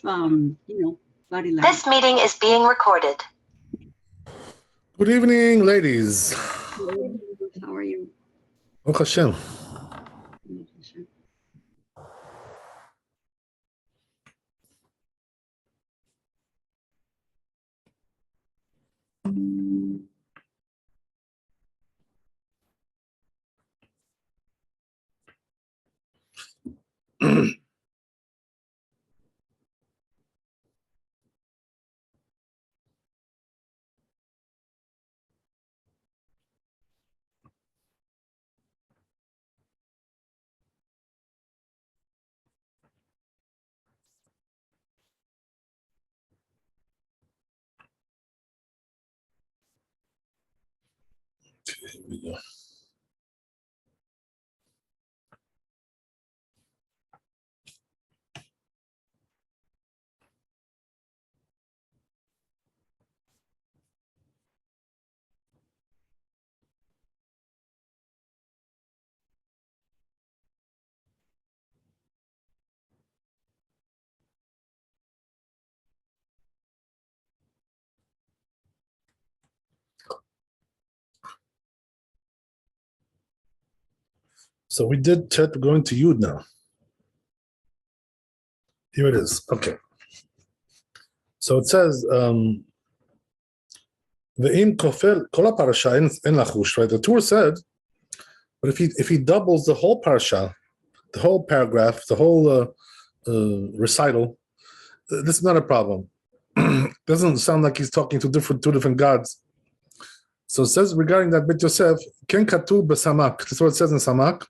body language. This meeting is being recorded. Good evening, ladies. How are you? Baruch Hashem. Here we go. So we did chat, we're going to Yud now. Here it is. Okay. So it says, Ve'im kofel kol parasha en lachush, right? The Torah said, but if he doubles the whole parasha, the whole paragraph, the whole recital, this is not a problem. Doesn't sound like he's talking to two different gods. So it says regarding that bit Yosef, ken katuv b'samak. That's what it says in Samak.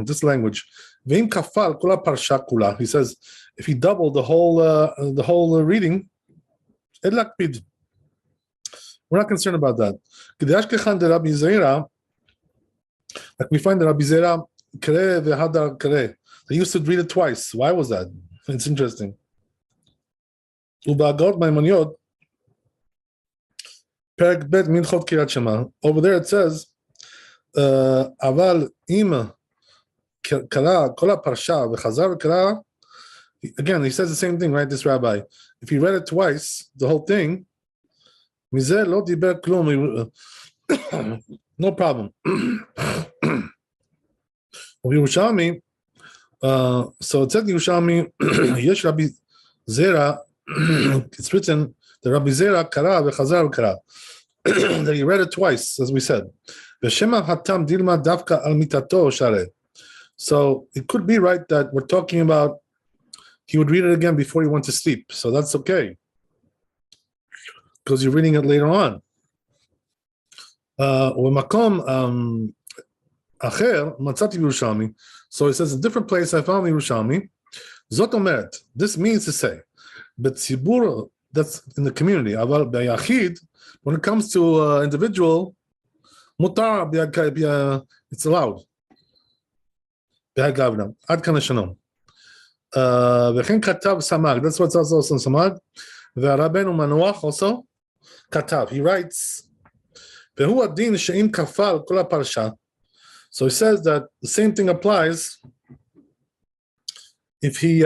This language. Ve'im kafal kula parsha kula. He says if he doubled the whole reading, edlakpid. We're not concerned about that. Like we find that Rabbi Zera kere v'hadar kere. They used to read it twice. Why was that? It's interesting. Uba'agod Maimoniot. Perek bet minchot kirat shema. Over there it says, "Aval im kara kol parsha v'chazar v'kara." Again, he says the same thing, right? This rabbi, if he read it twice, the whole thing, mizeh lo diber klum, no problem. Yerushalmi, so it said Yerushalmi, yesh Rabbi Zera. It's written the Rabbi Zera kara v'chazar v'kara. That he read it twice, as we said. V'shema hatam dilma davka al mitato share. So it could be right that we're talking about he would read it again before he went to sleep. So that's okay, because you're reading it later on. U'makom acher matzati Yerushalmi. So it says a different place I found Yerushalmi. Zot omeret. This means to say, but tzibur, that's in the community. Aval b'yachid, when it comes to individual, mutar it's allowed. B'hagavna ad kan shalom. V'chen katav samag. That's what's also in samag. V'Rabbeinu Manuach also katav. He writes, v'hu adin she'im kafal kol parsha. So he says that the same thing applies if he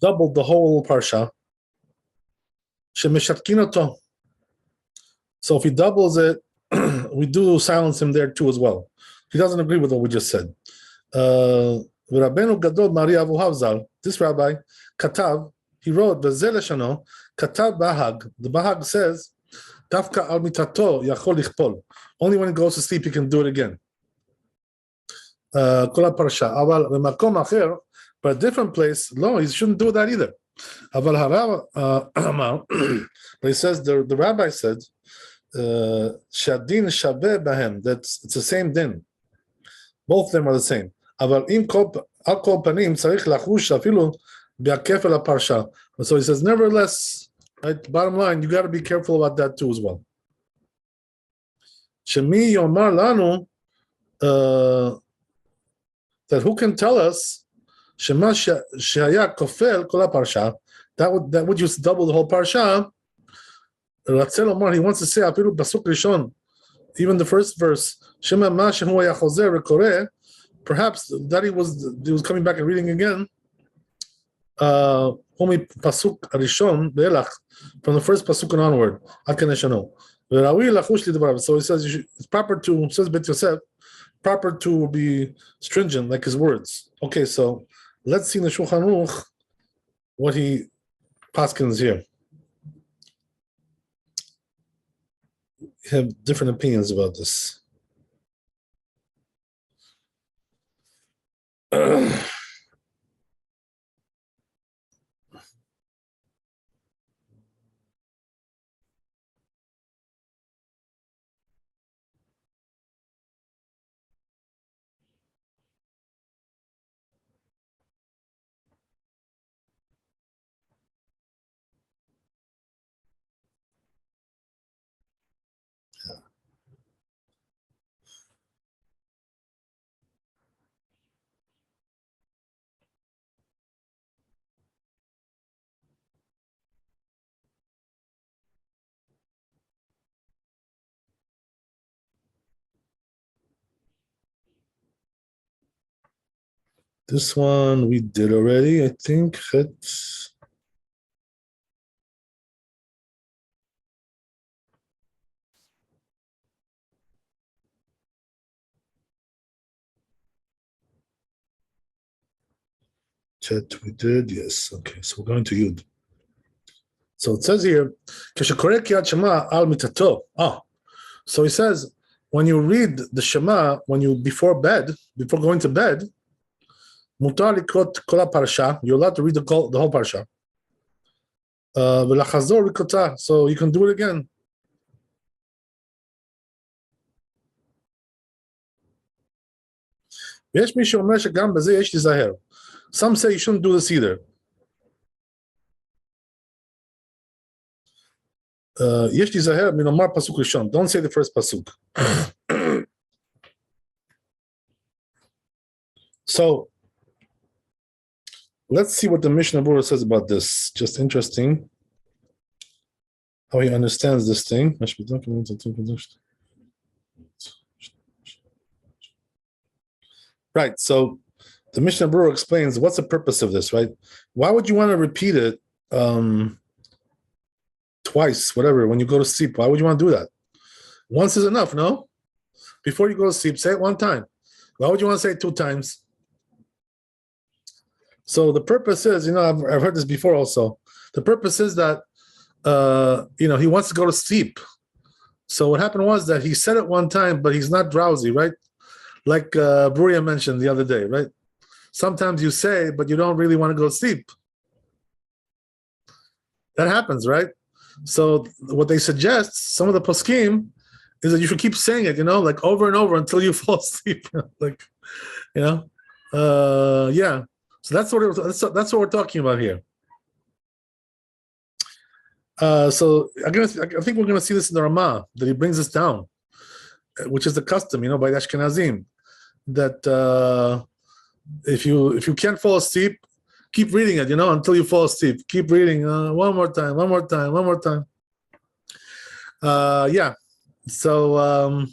doubled the whole parsha. Shemeshatkin. So if he doubles it, we do silence him there too as well. He doesn't agree with what we just said. Rabbeinu Gadol Mari Avu Havzal, this rabbi, Katav, he wrote, V'zeh leshano, Katav Bahag. The Bahag says, Dafka al mitato yachol lichpol. Only when he goes to sleep he can do it again. Kol parasha. Aval b'makom acher, but a different place, no, he shouldn't do that either. Aval harav, but he says the rabbi said, Shadin shaveh bahem. It's the same din. Both of them are the same. Aval im kol panim tzarich lachush afilu b'akef el parsha. So he says, nevertheless, right, bottom line, you got to be careful about that too as well. Shemi yomar lanu, that who can tell us Shema shehaya kofel kol parsha, that would just double the whole parsha. Ratzel Omar, he wants to say afilu pasuk rishon, even the first verse, Shema ma shehu yachozer v'koreh perhaps that he was coming back and reading again. Only pasuk Rishon Be'elach, from the first pasuk and onward. So he says it's proper to, says Bet Yosef, proper to be stringent like his words. Okay, so let's see in the Shulchan Aruch what he paskins here. We have different opinions about this. This one we did already, I think. Chat we did, yes. Okay, so we're going to Yud. So it says here, al mitato. So he says, when you read the Shema, before going to bed, mutar likrot kol parsha, you're allowed to read the whole parsha. V'lachazor rikotah, so you can do it again. Yesh mi sheomer shegam b'zeh yesh lizaher. Some say you shouldn't do this either. Yesh lizaher min omar pasuk rishon. Don't say the first pasuk. So let's see what the Mishnah Berurah says about this. Just interesting how he understands this thing. Right. So the Mishnah Berurah explains what's the purpose of this, right? Why would you want to repeat it twice, whatever, when you go to sleep? Why would you want to do that? Once is enough, no? Before you go to sleep, say it one time. Why would you want to say it 2 times? So the purpose is, I've heard this before also. The purpose is that, he wants to go to sleep. So what happened was that he said it one time, but he's not drowsy, right? Like Bruria mentioned the other day, right? Sometimes you say, but you don't really want to go to sleep. That happens, right? So what they suggest, some of the poskim, is that you should keep saying it, like over and over until you fall asleep. Yeah. So that's what we're talking about here. So I think we're going to see this in the Ramah, that he brings this down, which is the custom, by the Ashkenazim, that if you can't fall asleep, keep reading it, until you fall asleep. Keep reading one more time. So,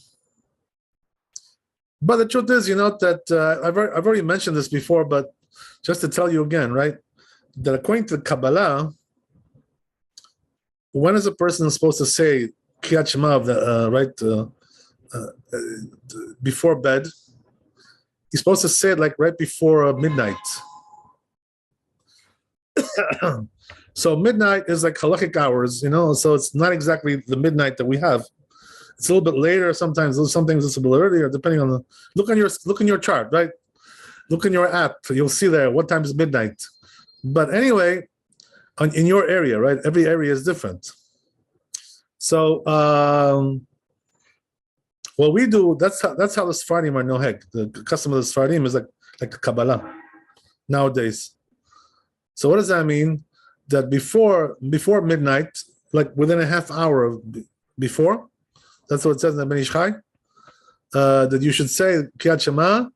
but the truth is, that I've already mentioned this before, but just to tell you again, right, that according to Kabbalah, when is a person supposed to say Kriyat Shema before bed? He's supposed to say it like right before midnight. So midnight is like halachic hours, so it's not exactly the midnight that we have. It's a little bit later sometimes. Some things it's a little earlier, depending on the look in your chart, right? Look in your app. You'll see there what time is midnight. But anyway, in your area, right? Every area is different. So what we do, that's how the Sfaradim are noheg. The custom of the Sfaradim is like Kabbalah nowadays. So what does that mean? That before midnight, like within a half hour before, that's what it says in the Ben Ish Chai, that you should say Kriyat Shema,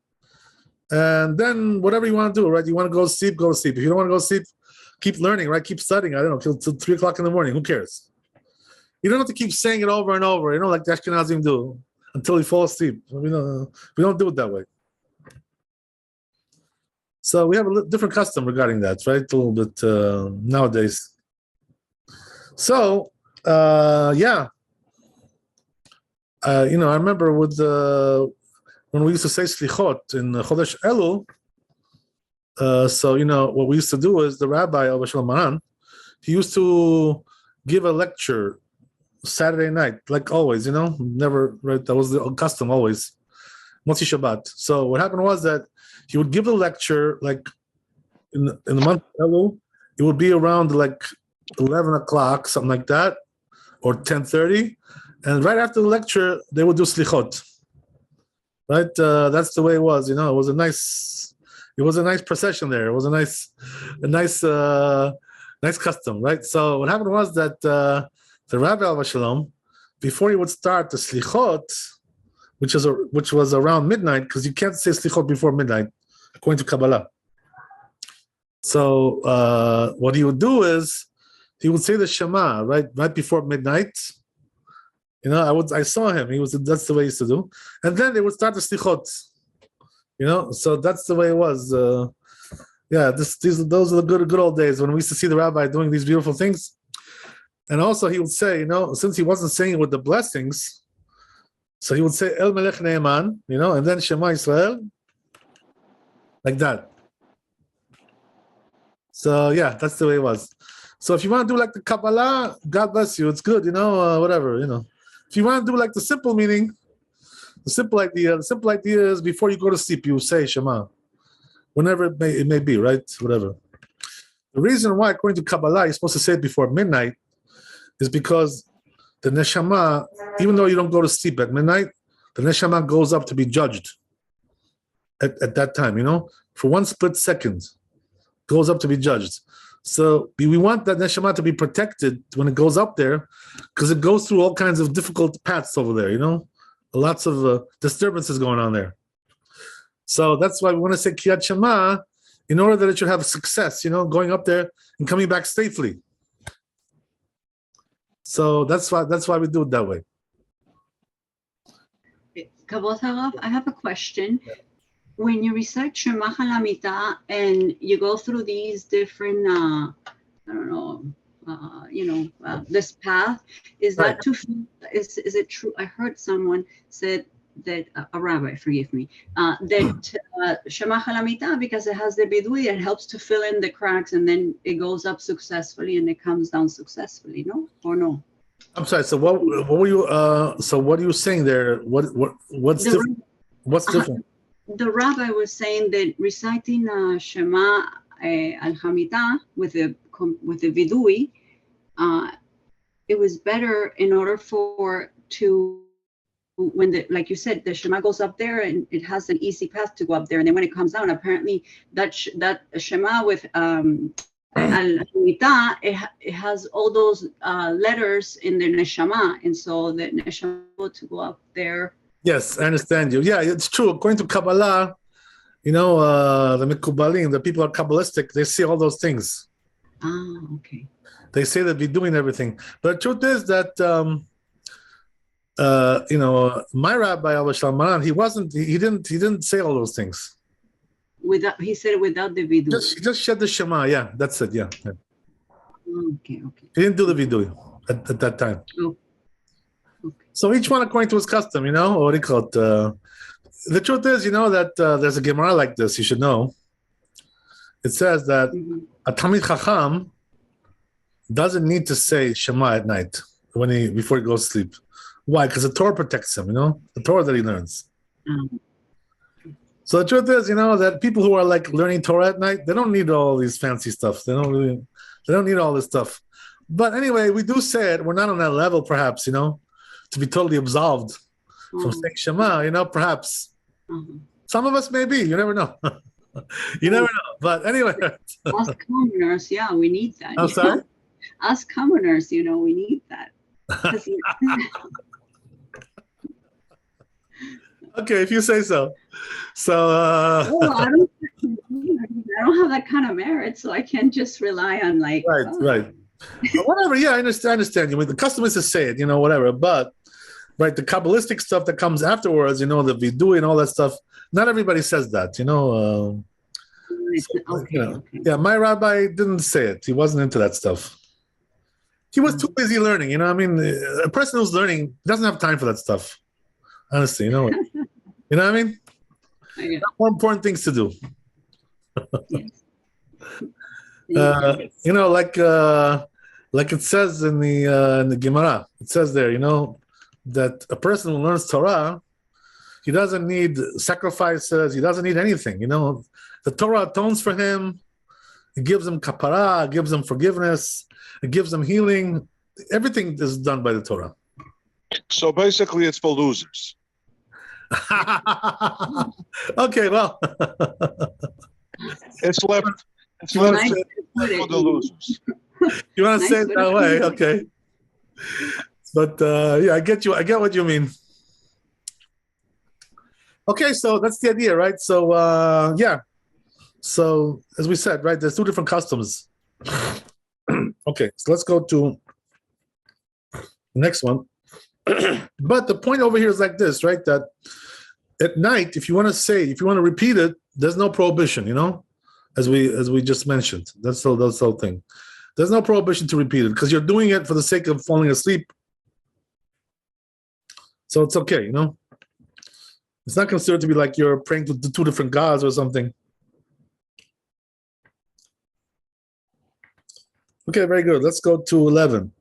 and then whatever you want to do, right? You want to go to sleep, go to sleep. If you don't want to go to sleep, keep learning, right? Keep studying. I don't know, till 3 o'clock in the morning. Who cares? You don't have to keep saying it over and over, like the Ashkenazim do, until you fall asleep. We don't do it that way. So we have a different custom regarding that, right? A little bit nowadays. So, yeah. I remember with when we used to say slichot in Chodesh Elul. So what we used to do is the Rabbi of Shalom Maran, he used to give a lecture Saturday night, like always. Never, right? That was the custom always. Motzi Shabbat. So what happened was that he would give the lecture like in the month of Elul. It would be around like 11 o'clock, something like that, or 10:30. And right after the lecture, they would do slichot. Right? That's the way it was. It was a nice procession there. It was a nice custom, right? So what happened was that the Rabbi of Shalom, before he would start the slichot, which was around midnight, because you can't say slichot before midnight, according to Kabbalah. So what he would do is he would say the Shema right before midnight. I saw him. That's the way he used to do, and then they would start the slichot. So that's the way it was. Those are the good old days when we used to see the Rabbi doing these beautiful things. And also he would say, since he wasn't saying it with the blessings, so he would say El Melech Ne'eman, and then Shema Yisrael, like that. So yeah, that's the way it was. So if you want to do like the Kabbalah, God bless you. It's good, whatever, If you want to do like the simple meaning, the simple idea is before you go to sleep, you say Shema, whenever it may be, right? Whatever. The reason why, according to Kabbalah, you're supposed to say it before midnight is because the neshama, even though you don't go to sleep at midnight, the neshama goes up to be judged at that time, for one split second, goes up to be judged. So we want that neshama to be protected when it goes up there, because it goes through all kinds of difficult paths over there, lots of disturbances going on there. So that's why we want to say Kriyat Shema, in order that it should have success, going up there and coming back safely. So that's why we do it that way. Kavod Harav, I have a question. When you recite Shema Halamita and you go through these different, this path, is that is it true? I heard someone said that, a rabbi, forgive me, that Shema Halamita, because it has the bidui, it helps to fill in the cracks, and then it goes up successfully and it comes down successfully, no? Or no? I'm sorry. So what were you? So what are you saying there? What's different? What's different? The rabbi was saying that reciting Shema Al Hamita with the vidui, it was better in order when like you said, the Shema goes up there and it has an easy path to go up there, and then when it comes down, apparently that Shema with Al Hamita, it has all those letters in the neshama, and so the neshama to go up there. Yes, I understand you. Yeah, it's true. According to Kabbalah, the Mekubalim, the people are Kabbalistic, they see all those things. Ah, okay. They say that we're doing everything. But the truth is that, my Rabbi, Shalom Maran, he didn't say all those things. He said it without the vidui. He just said the Shema, yeah, that's it, yeah. Okay. He didn't do the vidui at that time. Oh. Okay. So each one according to his custom, or what do you call it? The truth is, that there's a Gemara like this, you should know. It says that a Talmid Chacham doesn't need to say Shema at night before he goes to sleep. Why? Because the Torah protects him, the Torah that he learns. So the truth is, that people who are like learning Torah at night, they don't need all these fancy stuff. They don't need all this stuff. But anyway, we do say it. We're not on that level, perhaps, to be totally absolved from saying Shema, perhaps. Some of us may be. You never know. You never know. But anyway. Us commoners, yeah, we need that. I'm sorry? Us commoners, we need that. Okay, if you say so. So. I don't have that kind of merit, so I can't just rely on like. Right. But whatever. Yeah, I understand you. The custom is to say it, whatever. But right, the Kabbalistic stuff that comes afterwards, the vidui and all that stuff. Not everybody says that, Okay, okay. Yeah, my rabbi didn't say it. He wasn't into that stuff. He was too busy learning. You know, I mean, a person who's learning doesn't have time for that stuff. Honestly, you know what? You know what I mean? Yeah. More important things to do. Yes. You know, like it says in the Gemara. It says there, you know, that a person who learns Torah, he doesn't need sacrifices. He doesn't need anything. You know, the Torah atones for him. It gives him kapara. It gives him forgiveness. It gives him healing. Everything is done by the Torah. So basically, it's for losers. Okay, well, It's left. It's You wanna left say- for the losers. you want to say it Nice that way way, to put it. okay? But yeah, I get you. I get what you mean. Okay, so that's the idea, right? So yeah. So as we said, right, there's two different customs. Okay, so let's go to the next one. But the point over here is like this, right? That at night, if you want to repeat it, there's no prohibition, you know, as we just mentioned. That's the whole thing. There's no prohibition to repeat it because you're doing it for the sake of falling asleep. So it's okay, you know. It's not considered to be like you're praying to the two different gods or something. Okay, very good. Let's go to 11.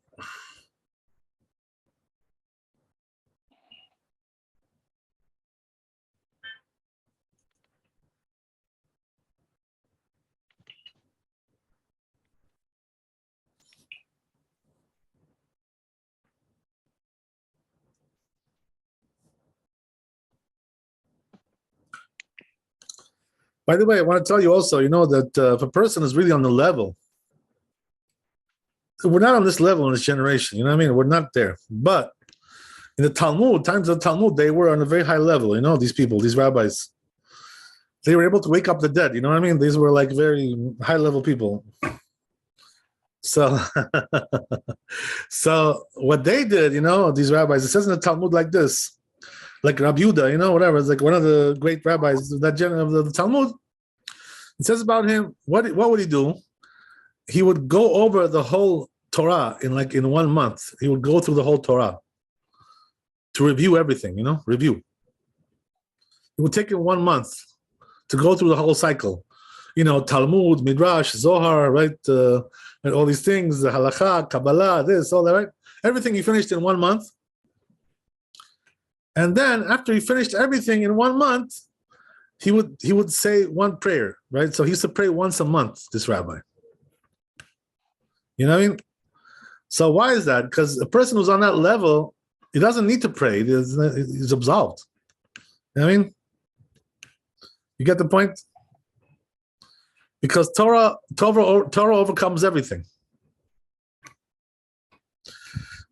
By the way, I want to tell you also, you know, that if a person is really on the level, we're not on this level in this generation, you know what I mean? We're not there. But in the Talmud, times of the Talmud, they were on a very high level, you know, these people, these rabbis. They were able to wake up the dead, you know what I mean? These were like very high level people. So, so what they did, you know, these rabbis, it says in the Talmud like this, like Rabbi Yehuda, you know, whatever. It's like one of the great rabbis of that of the Talmud. It says about him, what would he do? He would go over the whole Torah in 1 month. He would go through the whole Torah to review everything, you know, review. It would take him 1 month to go through the whole cycle. You know, Talmud, Midrash, Zohar, right? And all these things, the halakha, Kabbalah, this, all that, right? Everything he finished in 1 month. And then after he finished everything in 1 month, he would say one prayer, right? So he used to pray once a month, this rabbi. You know what I mean? So why is that? Because a person who's on that level, he doesn't need to pray. He's absolved. You know what I mean? You get the point? Because Torah overcomes everything.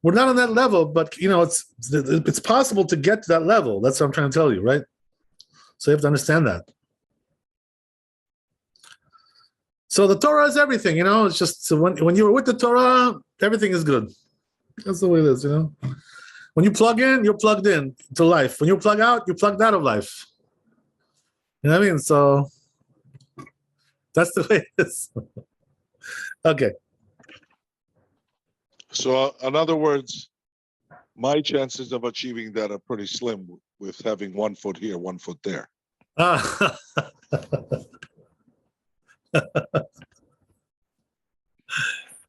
We're not on that level, but you know, it's possible to get to that level. That's what I'm trying to tell you, right? So you have to understand that. So the Torah is everything, you know. It's just when you're with the Torah, everything is good. That's the way it is, you know. When you plug in, you're plugged in to life. When you plug out, you're plugged out of life. You know what I mean? So that's the way it is. Okay. So, in other words, my chances of achieving that are pretty slim with having 1 foot here, 1 foot there.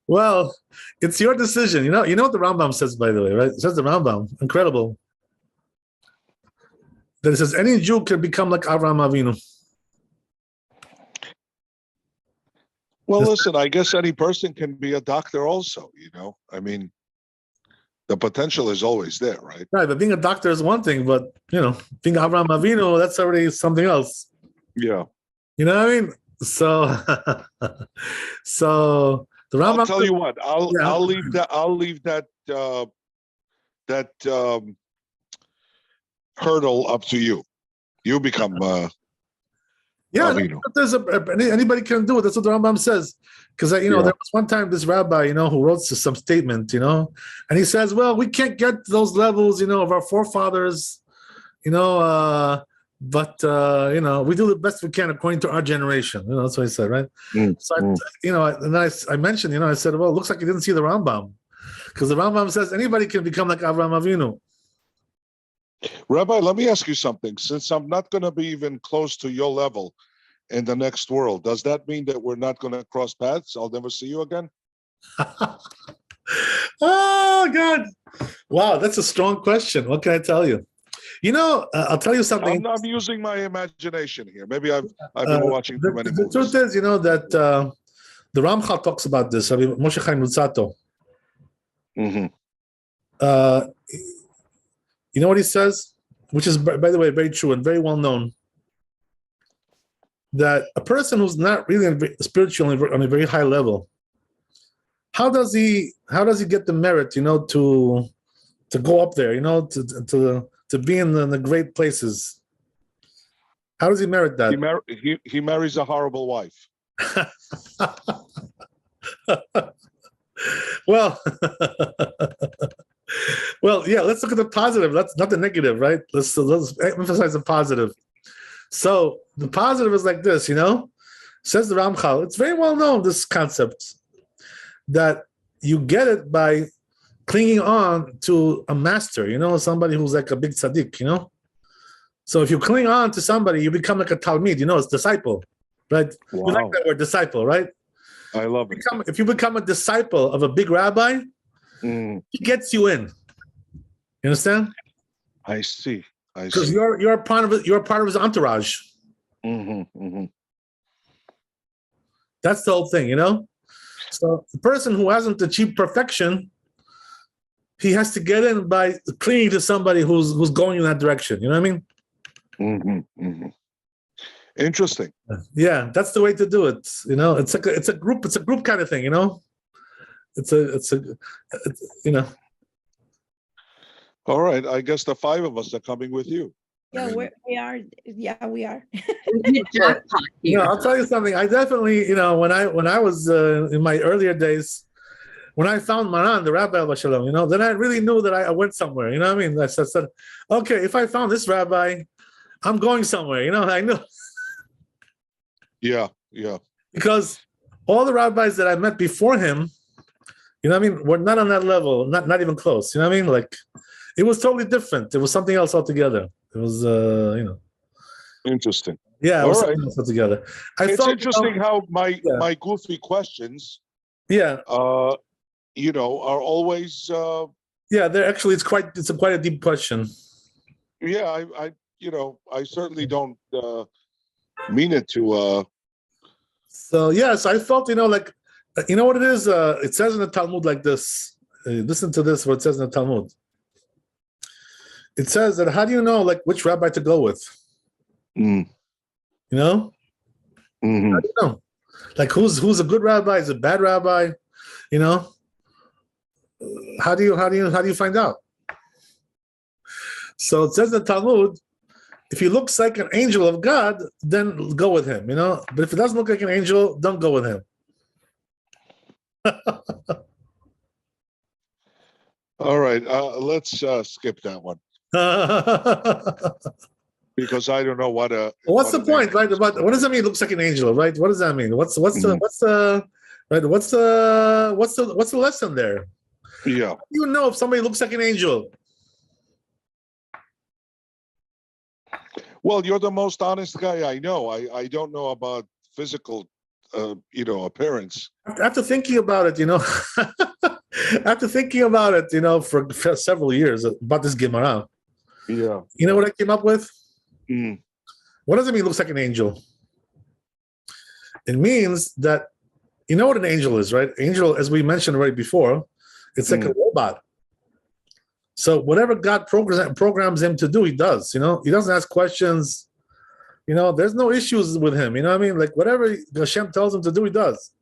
Well, it's your decision. You know what the Rambam says, by the way, right? It says the Rambam, incredible. That it says any Jew can become like Avraham Avinu. Well, listen, I guess any person can be a doctor also, you know. I mean, the potential is always there, right? Right, but being a doctor is one thing, but you know, being Avraham Avinu, that's already something else. Yeah. You know what I mean? So, so the Rambam. I'll tell you what. I'll leave that hurdle up to you. You become. Yeah, Avinu. Anybody can do it. That's what the Rambam says. Because there was one time this rabbi, you know, who wrote some statement, you know, and he says, well, we can't get to those levels, you know, of our forefathers, you know, but we do the best we can according to our generation. That's what I said, right? So and then I mentioned, I said, well, it looks like you didn't see the Rambam, because the Rambam says anybody can become like Avraham Avinu. Rabbi, let me ask you something. Since I'm not going to be even close to your level in the next world, does that mean that we're not going to cross paths? I'll never see you again? Oh, God. Wow, that's a strong question. What can I tell you? I'll tell you something. I'm using my imagination here. Maybe I've been watching too many movies. The truth is, that the Ramchal talks about this. I mean, Moshe Chaim Luzzatto. You know what he says? Which is, by the way, very true and very well known. That a person who's not really spiritually on a very high level, how does he get the merit, to go up there, to be in the great places? How does he merit that? He marries a horrible wife. Well, yeah. Let's look at the positive. That's not the negative, right? Let's emphasize the positive. So the positive is like this, says the Ramchal. It's very well known, this concept, that you get it by clinging on to a master, somebody who's like a big tzaddik, So if you cling on to somebody, you become like a talmid, it's disciple, right? Wow. You like that word, disciple, right? I love it. If you become a disciple of a big rabbi, he gets you in. You understand? I see. Because you're part of it. You're part of his entourage. That's the whole thing, So the person who hasn't achieved perfection, he has to get in by clinging to somebody who's going in that direction. You know what I mean? Interesting. Yeah, that's the way to do it. It's a group kind of thing. It's All right. I guess the five of us are coming with you. Yeah, we are. Yeah, we are. I'll tell you something. I definitely, when I was in my earlier days, when I found Maran, the Rabbi of Shalom, then I really knew that I went somewhere. You know what I mean? I said, okay, if I found this rabbi, I'm going somewhere. I knew. Yeah. Because all the rabbis that I met before him, were not on that level, not even close. You know what I mean? Like, it was totally different. It was something else altogether. It was, Interesting. Yeah, it was something else altogether. It's interesting how my goofy questions, are always. They're actually it's quite a deep question. Yeah, I certainly don't mean it to. So I felt, like, what it is? It says in the Talmud like this. Listen to this, what it says in the Talmud. It says that how do you know, like, which rabbi to go with? How do you know? Like, who's a good rabbi? Is a bad rabbi? How do you find out? So it says in the Talmud, if he looks like an angel of God, then go with him, But if it doesn't look like an angel, don't go with him. All right, let's skip that one. Because I don't know what what's the point, right? What does that mean? It looks like an angel, right? What does that mean? What's the lesson there? Yeah. How do you know if somebody looks like an angel? Well, you're the most honest guy I know. I don't know about physical, appearance. After thinking about it, for several years about this Gemara. Yeah. You know what I came up with? What does it mean? Looks like an angel. It means that you know what an angel is, right? Angel, as we mentioned right before, it's like a robot. So whatever God programs him to do, he does. He doesn't ask questions. There's no issues with him. You know what I mean? Like whatever Hashem tells him to do, he does.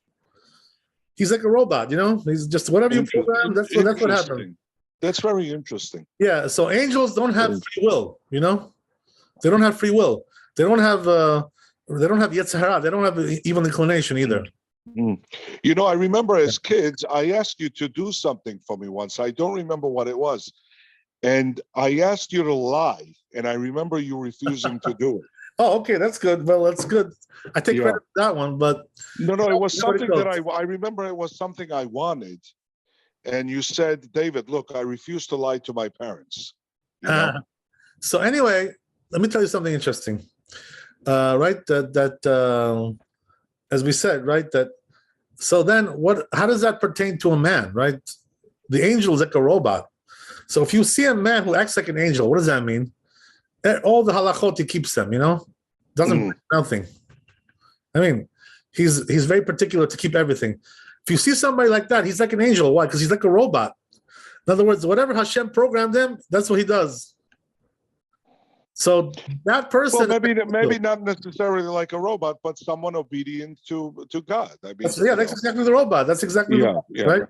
He's like a robot. He's just whatever you program. That's what happens. That's very interesting. Yeah. So angels don't have free will. They don't have free will. They don't have Yetzer Hara. They don't have evil inclination either. I remember as kids, I asked you to do something for me once. I don't remember what it was. And I asked you to lie, and I remember you refusing to do it. Oh, okay, that's good. Well, that's good. I take Yeah. credit for that one, but No, it was nobody something that goes. I remember it was something I wanted. And you said, David, look, I refuse to lie to my parents. You know? So anyway, let me tell you something interesting. Right, as we said, right, that so then how does that pertain to a man, right? The angel is like a robot. So if you see a man who acts like an angel, what does that mean? All the halachot he keeps them, doesn't break nothing. I mean, he's very particular to keep everything. If you see somebody like that, he's like an angel. Why? Because he's like a robot. In other words, whatever Hashem programmed him, that's what he does. So that person, well, maybe not necessarily like a robot, but someone obedient to God. I mean, that's exactly the robot. That's exactly the point, right?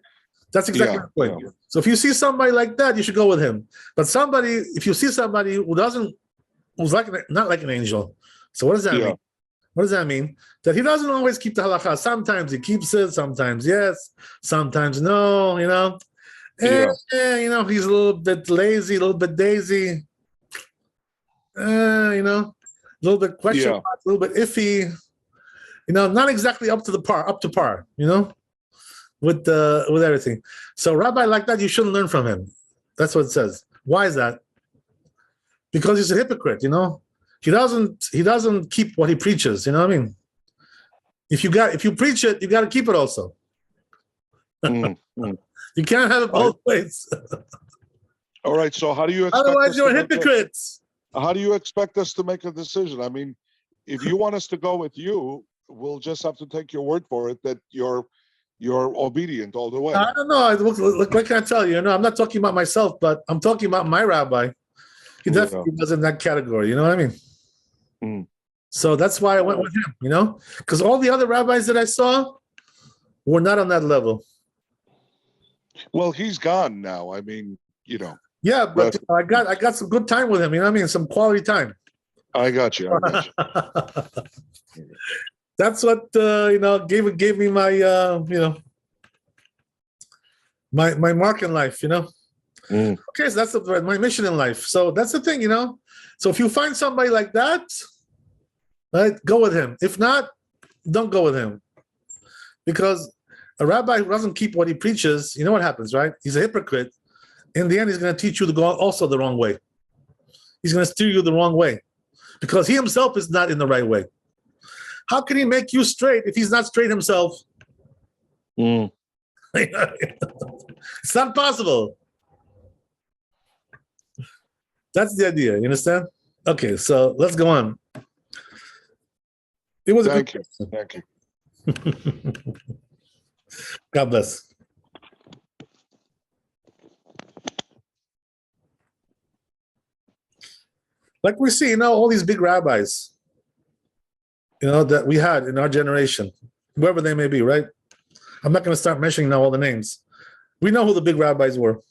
That's exactly the point. So if you see somebody like that, you should go with him. But if you see somebody who's not like an angel, so what does that mean? What does that mean? That he doesn't always keep the halakha. Sometimes he keeps it, sometimes yes, sometimes no, he's a little bit lazy, a little bit daisy, a little bit questionable, a little bit iffy, not exactly up to par, with everything. So Rabbi like that, you shouldn't learn from him. That's what it says. Why is that? Because he's a hypocrite, He doesn't keep what he preaches, you know what I mean? If you preach it, you got to keep it also. You can't have it both ways. All right, so how do you expect Otherwise you're hypocrites. How do you expect us to make a decision? I mean, if you want us to go with you, we'll just have to take your word for it that you're obedient all the way. I don't know. Look, what can I tell you? I'm not talking about myself, but I'm talking about my rabbi. He definitely was in that category. You know what I mean? So that's why I went with him, because all the other rabbis that I saw were not on that level. Well, he's gone now. I mean, Yeah, but I got some good time with him. You know what I mean? Some quality time. I got you. That's what gave me my my mark in life. Okay, so that's my mission in life. So that's the thing, So if you find somebody like that, right, go with him. If not, don't go with him. Because a rabbi who doesn't keep what he preaches, you know what happens, right? He's a hypocrite. In the end, he's going to teach you to go also the wrong way. He's going to steer you the wrong way. Because he himself is not in the right way. How can he make you straight if he's not straight himself? It's not possible. That's the idea. You understand? Okay, so let's go on. It was Thank you. God bless. Like we see, all these big rabbis, that we had in our generation, whoever they may be, right? I'm not going to start mentioning now all the names. We know who the big rabbis were.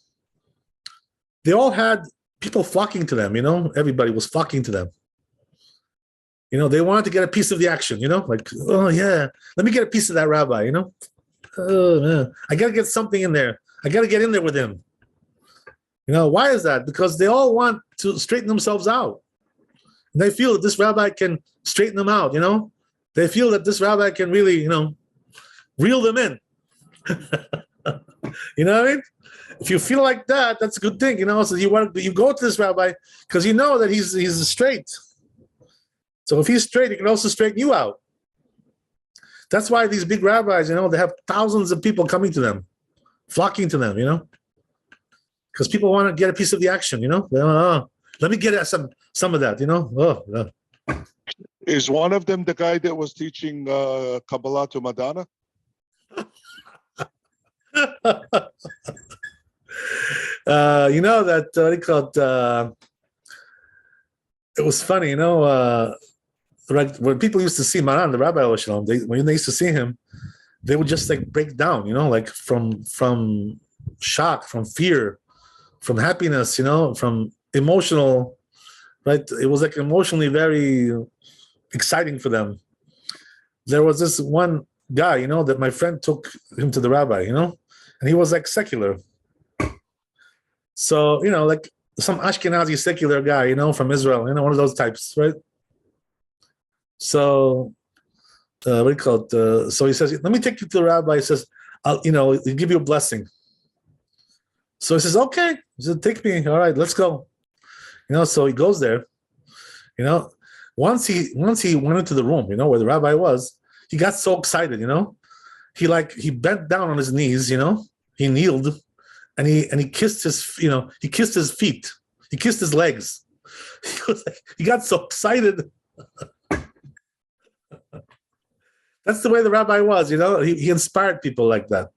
They all had people flocking to them, everybody was flocking to them. They wanted to get a piece of the action, like, oh yeah, let me get a piece of that rabbi, oh man, I got to get something in there. I got to get in there with him. Why is that? Because they all want to straighten themselves out. And they feel that this rabbi can straighten them out, They feel that this rabbi can really, reel them in. You know what I mean? If you feel like that, that's a good thing, So you go to this rabbi because you know that he's straight. So if he's straight, he can also straighten you out. That's why these big rabbis, they have thousands of people coming to them, flocking to them, because people want to get a piece of the action, let me get some of that, Is one of them the guy that was teaching Kabbalah to Madonna? That what do you call it? It was funny, like when people used to see Maran, the Rabbi Shalom, when they used to see him, they would just like break down, like from shock, from fear, from happiness, from emotional, right? It was like emotionally very exciting for them. There was this one guy, that my friend took him to the rabbi, and he was like secular. So, like some Ashkenazi secular guy, from Israel, one of those types, right? So, what do you call it? So he says, let me take you to the rabbi. He says, he'll give you a blessing. So he says, okay. He said, take me. All right, let's go. So he goes there. Once he went into the room, where the rabbi was, he got so excited, he bent down on his knees, he kneeled, and he kissed his, he kissed his feet, he kissed his legs. He got so excited. That's the way the rabbi was, he inspired people like that.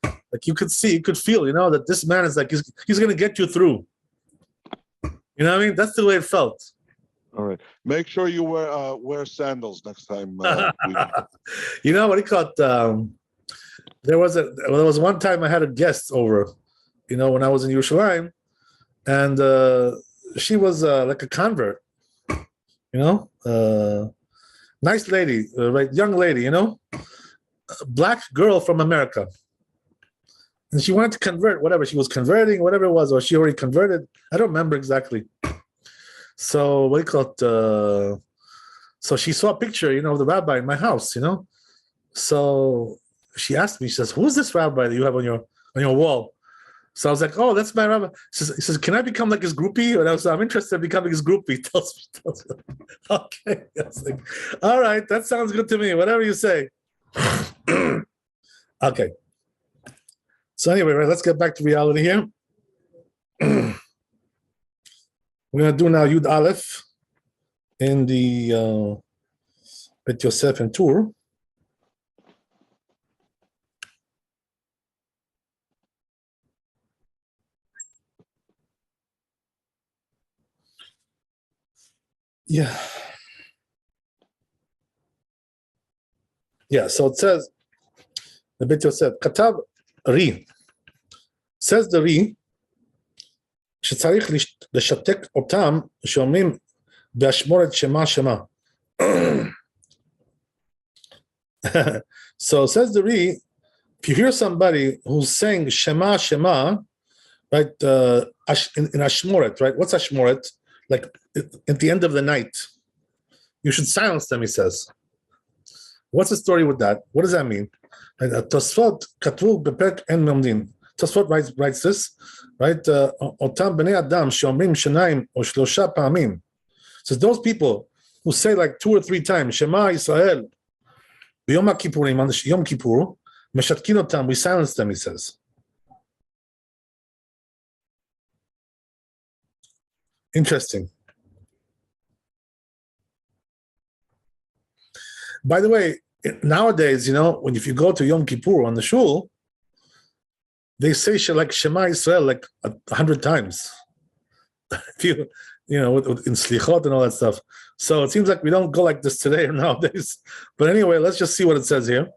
Like you could feel, that this man is like, he's going to get you through. You know what I mean? That's the way it felt. All right. Make sure you wear sandals next time. What do you call it? There was one time I had a guest over, when I was in Yerushalayim, and she was like a convert, nice lady, right, young lady, a black girl from America. And she wanted to convert, whatever. She was converting, whatever it was, or she already converted. I don't remember exactly. So what do you call it? So she saw a picture, of the rabbi in my house, So she asked me, she says, "Who's this rabbi that you have on your wall?" So I was like, "Oh, that's my rabbi." He says, "Can I become like his groupie?" And I'm interested in becoming his groupie. Tells me. Okay. I was like, all right, that sounds good to me. Whatever you say. Okay. So anyway, right, let's get back to reality here. We're going to do now Yud Aleph in the Bet Yosef and Tur. Yeah. Yeah, so it says, the Bet Yosef, Katav Ri, says the Ri, שצריך לשתק אותם שאומרים באשמורת שמה שמה. So says the Ri, if you hear somebody who's saying Shema Shema, right, in Ashmoret, right? What's Ashmoret? Like at the end of the night. You should silence them, he says. What's the story with that? What does that mean? Tosfot Katvu Bepek En Memdin. Tosfot writes this, right? Otam Bnei Adam Shomrim Shanaim or Shlosha Pamim. Says those people who say like 2 or 3 times Shema Yisrael B'Yom HaKippurim on the Yom Kippur, Meshatkin Otam, we silence them, he says. Interesting. By the way, nowadays, when if you go to Yom Kippur on the shul, they say like Shema Yisrael like 100 times. If you, in Slichot and all that stuff. So it seems like we don't go like this today or nowadays. But anyway, let's just see what it says here.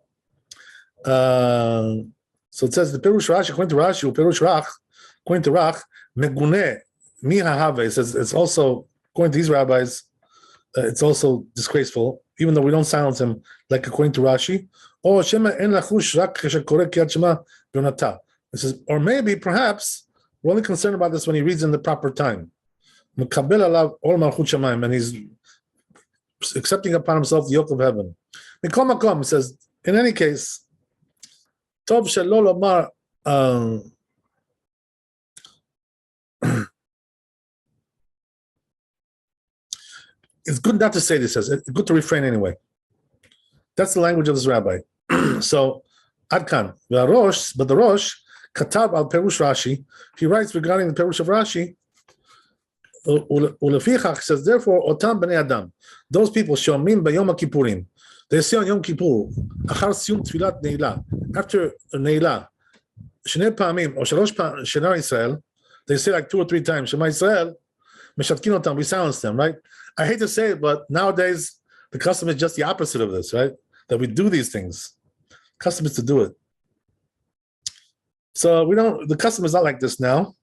So it says the Perush Rashi, according to Rashi, Perush Rach, according to Rach, Meguneh Mi Hahave. It says it's also, according to these rabbis, it's also disgraceful, even though we don't silence him, like according to Rashi. Or Shema En Lachush Rak Shekore Kiyat Shema B'Yonata. It says, or maybe, perhaps, we're only concerned about this when he reads in the proper time. Mekabel alav ol malchut shamayim, and he's accepting upon himself the yoke of heaven. Mikol makom, it says, in any case, tov shelo lomar, it's good not to say this, says it's good to refrain anyway. That's the language of this rabbi. So, Adkan, but the Rosh, Katab al Perush Rashi, he writes regarding the Perush of Rashi, Ulefichach says, therefore, Otam Bnei Adam, those people, Shomim B'Yom HaKippurim, they say on Yom Kippur, Achar Siyum Tfilat Neila, after Neila, Shnei Pamim, or Shalosh Pamim, Shema Yisrael, they say like 2 or 3 times, Shema Yisrael, Meshatkin Otam, we silence them, right? I hate to say it, but nowadays, the custom is just the opposite of this, right? That we do these things. Custom is to do it. So the custom is not like this now.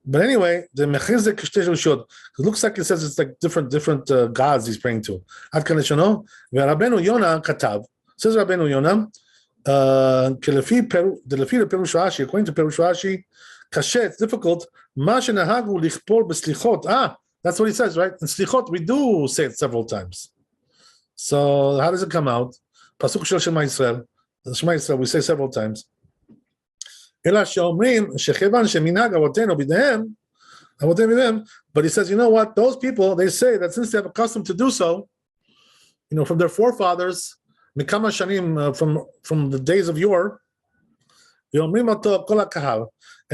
But anyway, the mechizek shtei rishot, it looks like it says it's like different gods he's praying to. Ad kan leshono, ve'Rabbeinu Yonah katav, says Rabbeinu Yonah, lefi Perush Rashi, according to Perush Rashi, kashe, it's difficult, That's what he says, right? In slichot, we do say it several times. So how does it come out? Pasuk shel Shema Yisrael. Shema Yisrael, we say several times. But he says, you know what? Those people, they say that since they have a custom to do so, from their forefathers, mikama shanim, from the days of yore, and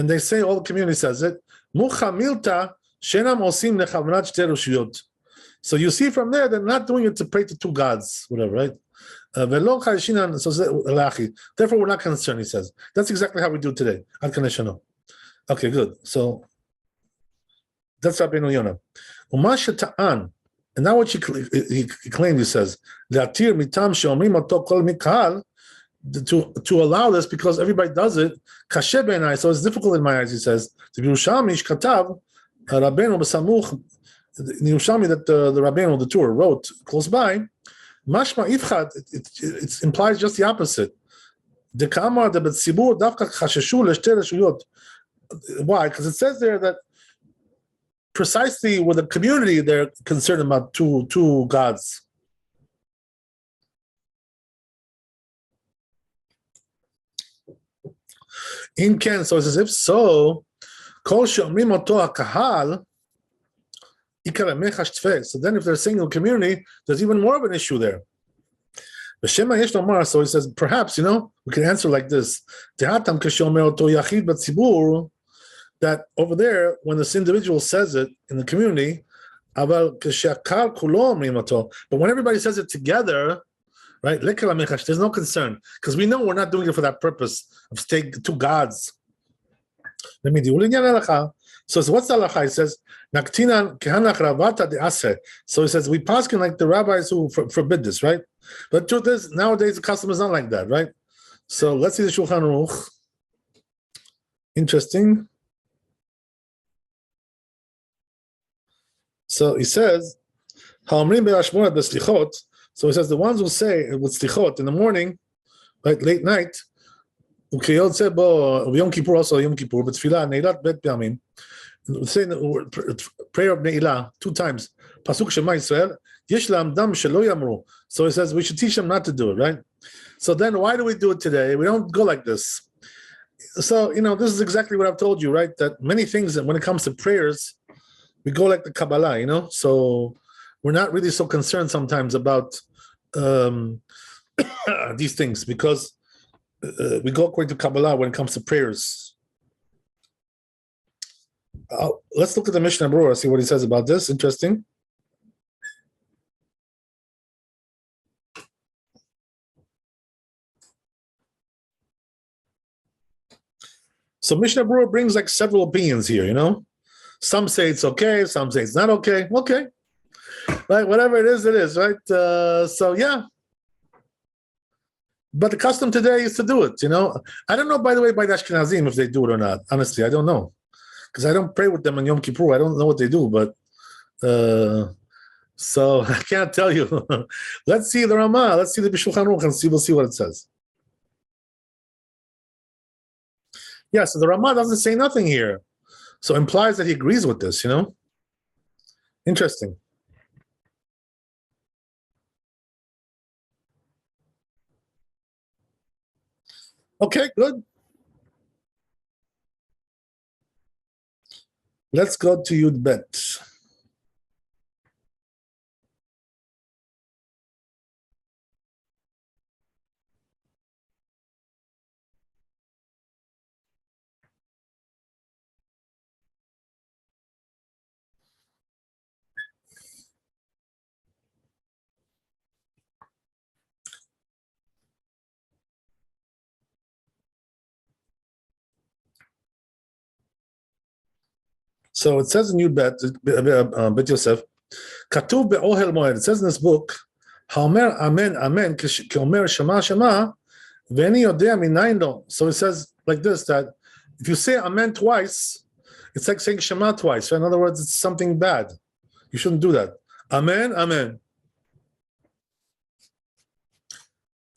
they say, all the community says it, so you see from there, they're not doing it to pray to two gods, whatever, right? Therefore, we're not concerned, he says. That's exactly how we do today. Okay, good. So that's Rabbeinu Yonah. And now what he claimed, he says, to allow this because everybody does it, so it's difficult in my eyes, he says. The Yerushalmi that the Rabbeinu, the Torah, wrote close by, mashma ifchad, it implies just the opposite. Why? Because it says there that precisely with the community, they're concerned about two gods. In Ken, so it says, if so, kol she'omrim oto hakahal, so then if they're saying in the community, there's even more of an issue there. So he says, perhaps, we can answer like this. That over there, when this individual says it in the community, but when everybody says it together, right, there's no concern, because we know we're not doing it for that purpose of staying two gods. So what's the halacha? He says, so he says, we paskin like the rabbis who forbid this, right? But the truth is, nowadays the custom is not like that, right? So let's see the Shulchan Aruch. Interesting. So he says, so he says, the ones who say with slichot in the morning, right, late night, Yom Kippur also Yom Kippur, but tefillah neilat bet pamim. Say prayer of neilah 2 times. Pasuk Shema Yisrael. Yesh la'amdam shelo yamru. So he says we should teach them not to do it, right? So then why do we do it today? We don't go like this. So this is exactly what I've told you, right? That many things that when it comes to prayers, we go like the Kabbalah, So we're not really so concerned sometimes about these things because we go according to Kabbalah when it comes to prayers. Let's look at the Mishnah Berurah, see what he says about this. Interesting. So Mishnah Berurah brings like several opinions here, Some say it's okay, some say it's not okay. Okay. Right, whatever it is, right? So yeah. But the custom today is to do it, I don't know, by the way, by the Ashkenazim if they do it or not. Honestly, I don't know. Because I don't pray with them on Yom Kippur. I don't know what they do, but so I can't tell you. Let's see the Ramah. Let's see the Shulchan Aruch and we'll see what it says. Yeah, so the Ramah doesn't say nothing here. So implies that he agrees with this, Interesting. Okay, good. Let's go to Yud Bet. So it says in Yud Bet, Bet Yosef, Katuv be'ohel moed. It says in this book, Ha'omer amen amen ke'omer shema shema ve'eni yodea minayin lo. So it says like this, that if you say amen twice, it's like saying shema twice. So in other words, it's something bad. You shouldn't do that. Amen, amen.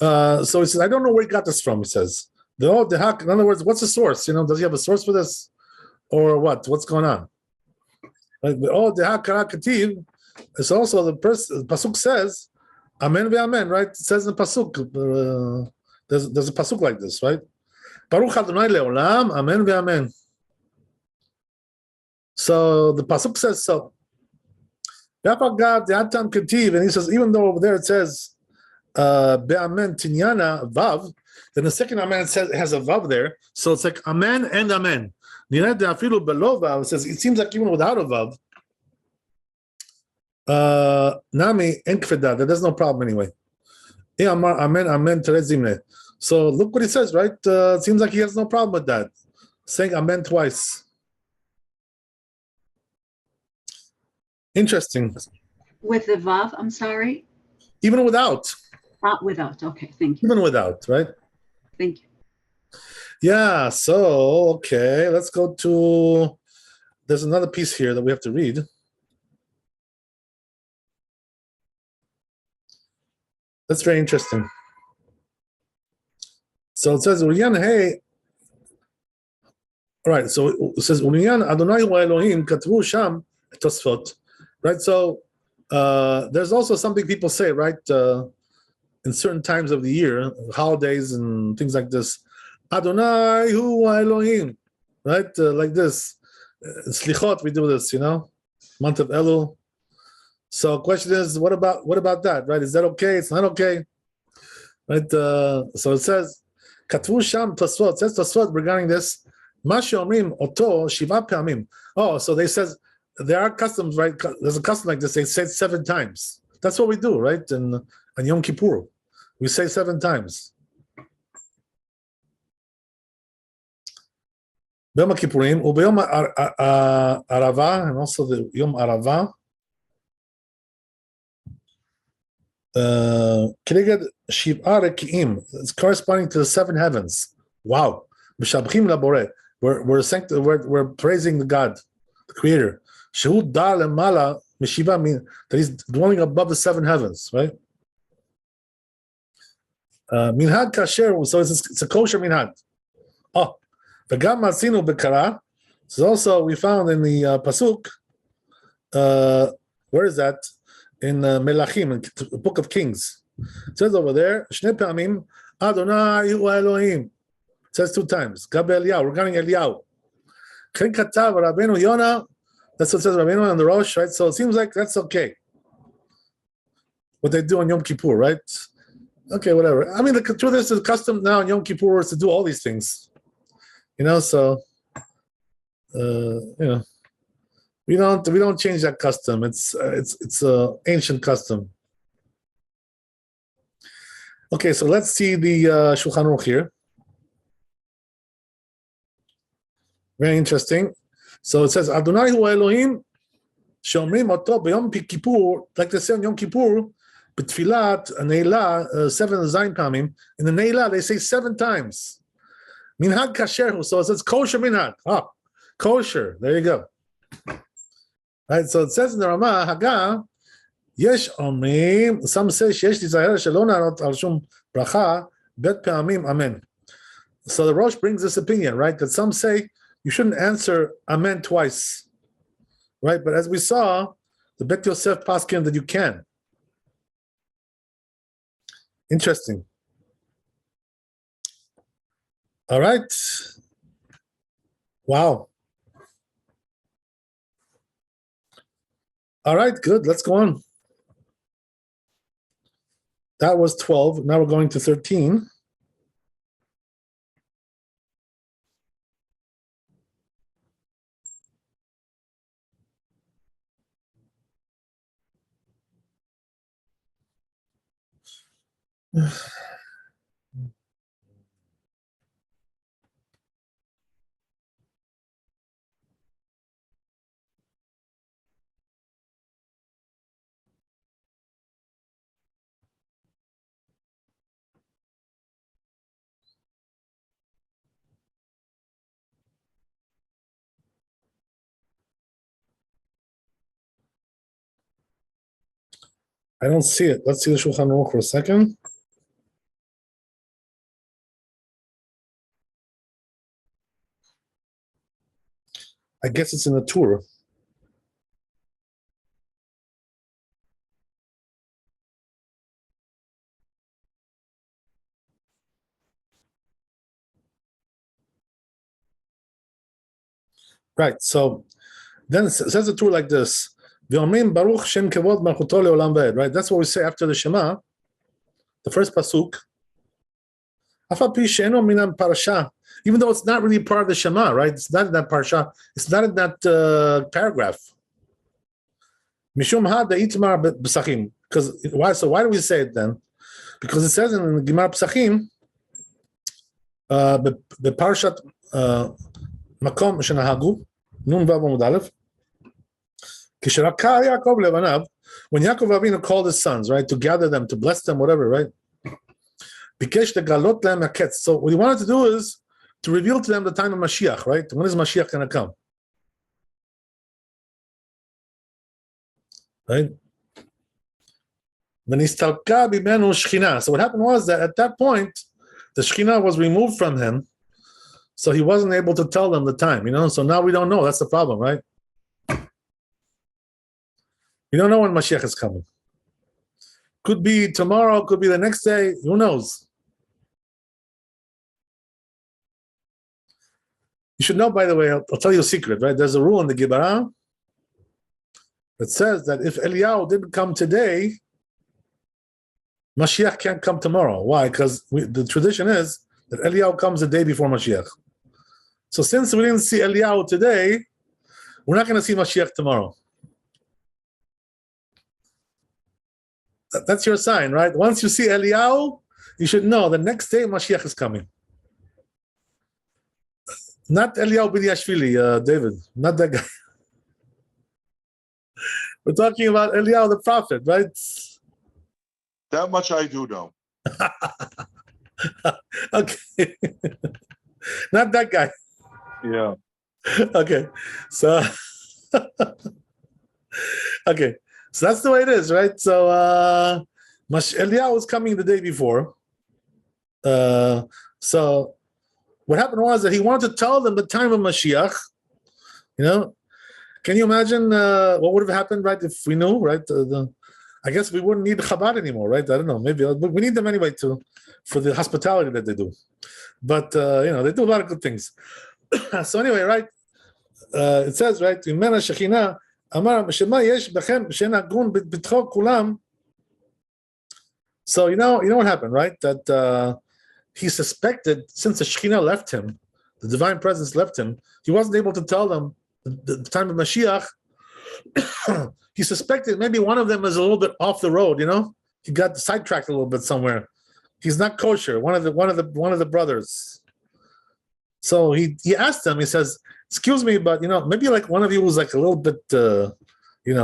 So he says, I don't know where he got this from, he says. In other words, what's the source? Does he have a source for this? or what? What's going on? Like, oh, the Hakara Kativ. It's also the pasuk says, Amen ve'amen, right? It says in the pasuk. There's a pasuk like this, right? Baruch Adonai leolam, Amen ve'amen. So the pasuk says so. And he says, even though over there it says be'amen tinyana vav, then the second amen it says it has a vav there, so it's like amen and amen. It says it seems like even without a vav, nami enkfeda, there's no problem anyway. Amen, amen, terezimne. So look what he says, right? It seems like he has no problem with that, saying amen twice. Interesting. With the vav, I'm sorry. Even without. Without. Okay, thank you. Even without, right? Thank you. Yeah, so, okay, let's go to, there's another piece here that we have to read. That's very interesting. So it says, hey, all right, so it says, Adonai wa Elohim katvu sham tosfot, right? So there's also something people say, right, in certain times of the year, holidays and things like this, Adonai hu Elohim, right? Like this. Slichot, we do this, month of Elul. So question is, what about that, right? Is that okay? It's not okay, right? So it says, Katvu sham Tosfot, it says Tosfot regarding this, Ma sheomrim oto shiva pe'amim. Oh, so they says, there are customs, right? There's a custom like this, they say it 7 times. That's what we do, right? And Yom Kippur, we say 7 times. Yom Kippurim, Ubeyom Arava, and also the Yom Arava. Keleged Shiv'a Reki'im, it's corresponding to the 7 heavens. Wow. Mishabchim Labore, we're praising the God, the Creator. Shehu Da Lemala Mishiva, mean that He's dwelling above the 7 heavens, right? Minhag Kasher, so it's a kosher minhag. Oh. V'gam masinu b'kara. So also we found in the pasuk. Where is that? In Melachim, in the Book of Kings. It says over there, Shnei pa'amim Adonai hu Elohim. It says 2 times. Gab Eliyahu, regarding Eliyahu. Chen katav Rabbeinu Yonah. That's what it says Rabbeinu on the Rosh, right? So it seems like that's okay. What they do on Yom Kippur, right? Okay, whatever. I mean, the truth is, the custom now in Yom Kippur is to do all these things. So we don't change that custom. It's a ancient custom. Okay, so let's see the Shulchan Aruch here. Very interesting. So it says Adonai hu Elohim sheomrim oto b'Yom Kippur, like they say on Yom Kippur, b'tfilat neila 7 zayin pamim. In the neila they say 7 times. Minhag kasher, so it says kosher minhag. Kosher. There you go. Right. So it says in the Ramah Haga, yesh omrim. Some say sheyesh tizahar shelo narot al shum bracha bet pe'amim amen. So the Rosh brings this opinion, right? That some say you shouldn't answer amen twice, right? But as we saw, the Bet Yosef paskin that you can. Interesting. All right. Wow. All right, good. Let's go on. That was 12. Now we're going to 13. I don't see it. Let's see the Shulchan Aruch for a second. I guess it's in the Torah. Right. So then it says the Torah like this. Baruch Shem Kevod Malchuto Leolam Vaed. Right. That's what we say after the Shema. The first pasuk. Even though it's not really part of the Shema, right? It's not in that parsha. It's not in that paragraph. Mishum had the Itmar B'Sachim. Because why? So why do we say it then? Because it says in the Gemara Psachim, the parshat Makom Shenahagu Nun Vav Amud Aleph. Kisharaka Yaakov Levanav, when Yaakov Avinu called his sons, right, to gather them, to bless them, whatever, right? Bikesh legalot lehem haketz. So what he wanted to do is to reveal to them the time of Mashiach, right? When is Mashiach going to come? Right? So what happened was that at that point, the Shekhinah was removed from him, so he wasn't able to tell them the time, So now we don't know. That's the problem, right? We don't know when Mashiach is coming. Could be tomorrow, could be the next day. Who knows? You should know, by the way, I'll tell you a secret, right? There's a rule in the Gemara that says that if Eliyahu didn't come today, Mashiach can't come tomorrow. Why? Because the tradition is that Eliyahu comes the day before Mashiach. So since we didn't see Eliyahu today, we're not going to see Mashiach tomorrow. That's your sign, right? Once you see Eliyahu, you should know the next day Mashiach is coming. Not Eliyahu B'Yashvili, David. Not that guy. We're talking about Eliyahu the prophet, right? That much I do know. Okay. Not that guy. Yeah. Okay. So okay. So that's the way it is, right? So Eliyahu was coming the day before. So what happened was that he wanted to tell them the time of Mashiach. Can you imagine what would have happened, right, if we knew, right? I guess we wouldn't need Chabad anymore, right? I don't know. Maybe we need them anyway for the hospitality that they do. But they do a lot of good things. So anyway, right? It says, right? Imena Shekhinah Amar Shema Yesh Bechem Shenagun B'Tcho Kulam. So you know what happened, right? That he suspected, since the Shekhinah left him, the divine presence left him, he wasn't able to tell them the time of Mashiach. He suspected maybe one of them is a little bit off the road. He got sidetracked a little bit somewhere. He's not kosher. One of the brothers. So he asked them. He says, "Excuse me, but maybe like one of you was like a little bit,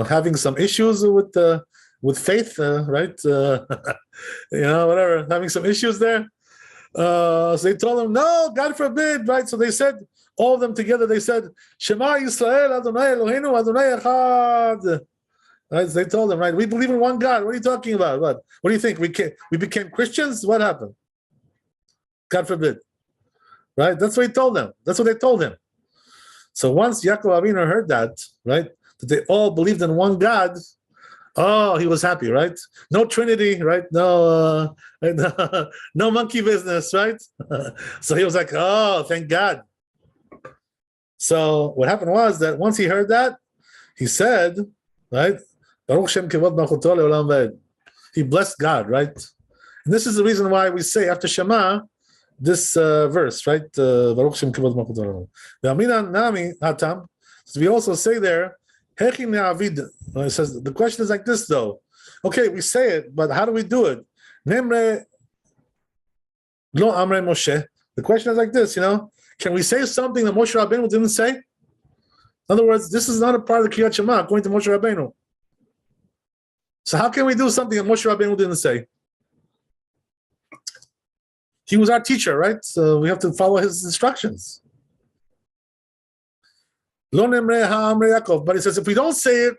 having some issues with faith, right? Whatever, having some issues there." So they told him, "No, God forbid," right? So they said, all of them together, they said, "Shema Yisrael Adonai Eloheinu Adonai Echad." Right? So they told them, right? We believe in one God. What are you talking about? What do you think? We became Christians? What happened? God forbid. Right? That's what he told them. That's what they told him. So once Yaakov Avinu heard that, right, that they all believed in one God, oh, he was happy, right? No Trinity, right? No monkey business, right? So he was like, oh, thank God. So what happened was that once he heard that, he said, right, Baruch Shem Kevod Malchuto Leolam Vaed. He blessed God, right? And this is the reason why we say after Shema this verse, right? Baruch Shem Kevod Malchuto Leolam Vaed. Ve'amina nami hatam. So we also say there, Hechi ne'avid. It says the question is like this though. Okay, we say it, but how do we do it? Nemre lo amre Moshe. The question is like this, Can we say something that Moshe Rabbeinu didn't say? In other words, this is not a part of the Kriyat Shema according to Moshe Rabbeinu. So how can we do something that Moshe Rabbeinu didn't say? He was our teacher, right? So we have to follow his instructions. Lo nemre ha'amre Yaakov. But he says if we don't say it,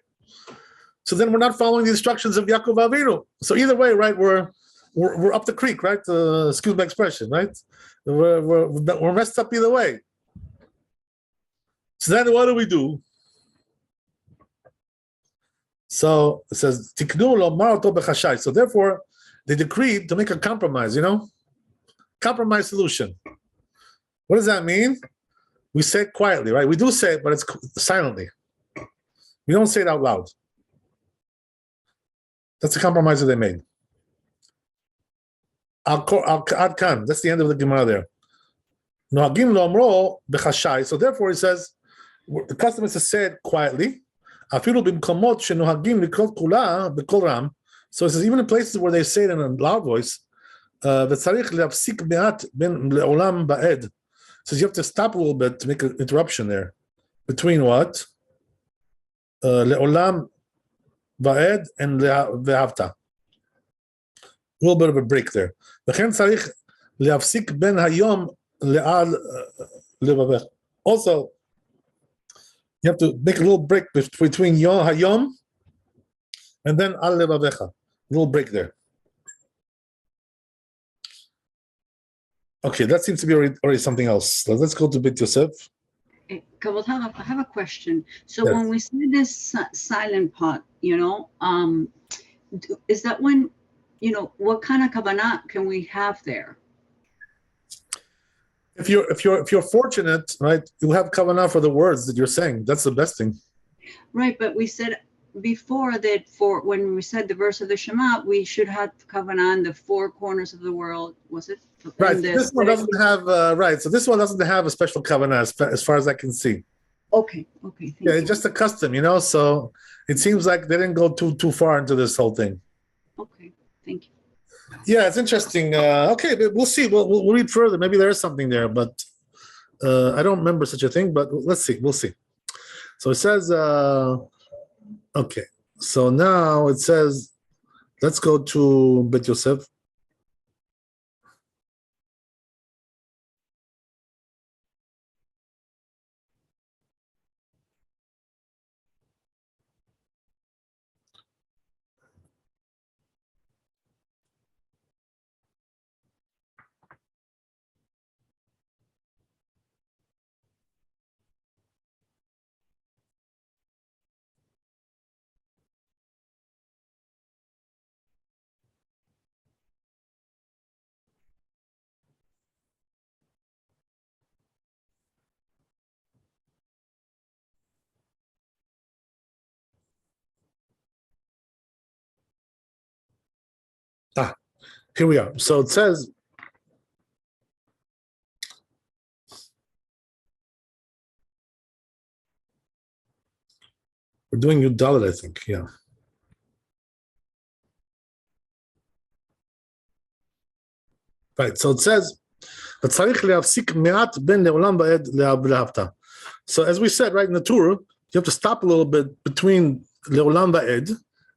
so then we're not following the instructions of Yaakov Avinu. So either way, right, we're up the creek, right? Excuse my expression, right? We're messed up either way. So then what do we do? So it says, Tiknu lo marato bechashai. So therefore, they decreed to make a compromise, compromise solution. What does that mean? We say it quietly, right? We do say it, but it's silently. We don't say it out loud. That's the compromise that they made. Ad-kan. That's the end of the Gemara there. Nohagim lo amro bechashai. So therefore, he says, the custom is to say it quietly. Afilu b'mkomot shenohagim likrot kula b'kol ram. So it says, even in places where they say it in a loud voice, v'tzarich le'afsik me'at ben le'olam ba'ed. Says you have to stop a little bit to make an interruption there. Between what? Le'olam ba'ed and ve'havta. A little bit of a break there. V'chen tzarich le'afsik ben hayom le'al levavech. Also, you have to make a little break between hayom and then al levavecha. A little break there. Okay, that seems to be already something else. So let's go to Beit Yosef. Kavod Harav, I have a question. So Yes. when we say this silent part, is that when, what kind of kavanah can we have there? If you're fortunate, right, you have kavanah for the words that you're saying. That's the best thing. Right, but we said before that when we said the verse of the Shema, we should have kavanah in the four corners of the world. Was it? Right. This one doesn't have right. So this one doesn't have a special kavanah as far as I can see. Okay. Thank you. It's just a custom, So it seems like they didn't go too far into this whole thing. Okay, thank you. Yeah, it's interesting. Okay, but we'll see. We'll read further. Maybe there is something there, but I don't remember such a thing. But let's see. We'll see. So it says, okay. So now it says, let's go to Beit Yosef. Here we are. So it says, we're doing Yud Dalet, I think. Yeah. Right. So it says, so as we said, right in the Torah, you have to stop a little bit between le'olam ba'ed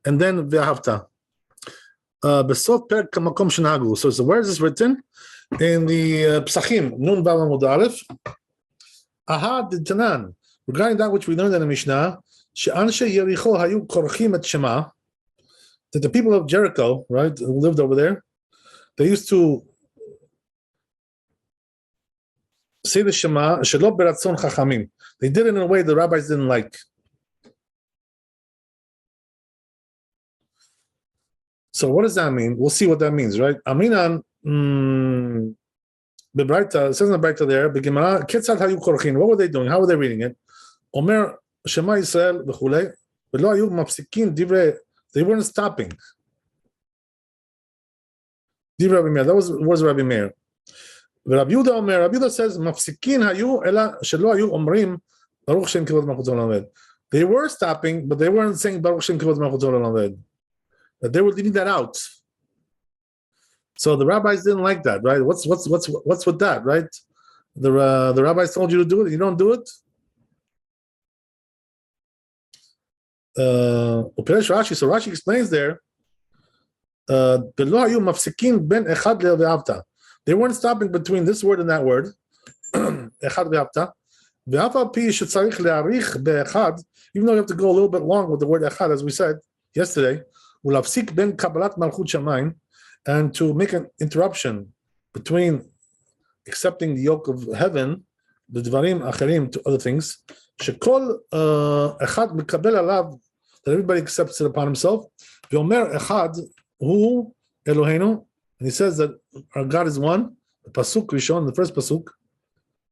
and then ve'ahavta. So where is this written? In the Psachim, Nun Vav Amud Aleph. Ahad Tanan. Regarding that which we learned in the Mishnah, she'anshe Yericho hayu korchim et Shema. That the people of Jericho, right, who lived over there, they used to say the Shema, shelo beratzon chachamim. They did it in a way the rabbis didn't like. So what does that mean? We'll see what that means, right? Aminan, it says in the Braita there, Ketzad hayu korchin. What were they doing? How were they reading it? Omer Shema Yisrael v'chulei, v'lo hayu mafsikin divrei. They weren't stopping. Divrei Rabbi Meir. That was Rabbi Meir. Rabbi Yehuda Omer. Rabbi Yehuda says mafsikin hayu ela shelo hayu omrim Baruch Shem Kivod Malchut Olam. They were stopping, but they weren't saying Baruch Shem Kivod Malchut Olam. That they were leaving that out. So the rabbis didn't like that, right? What's with that, right? The rabbis told you to do it, you don't do it. So Rashi explains there. They weren't stopping between this word and that word. Even though you have to go a little bit long with the word echad, as we said yesterday. And to make an interruption between accepting the yoke of heaven בדברים אחרים, to other things, שכל אחד מקבל עליו, that everybody accepts it upon himself, ואומר אחד הוא אלוהינו, and he says that our God is one, פסוק ראשון, the first pasuk,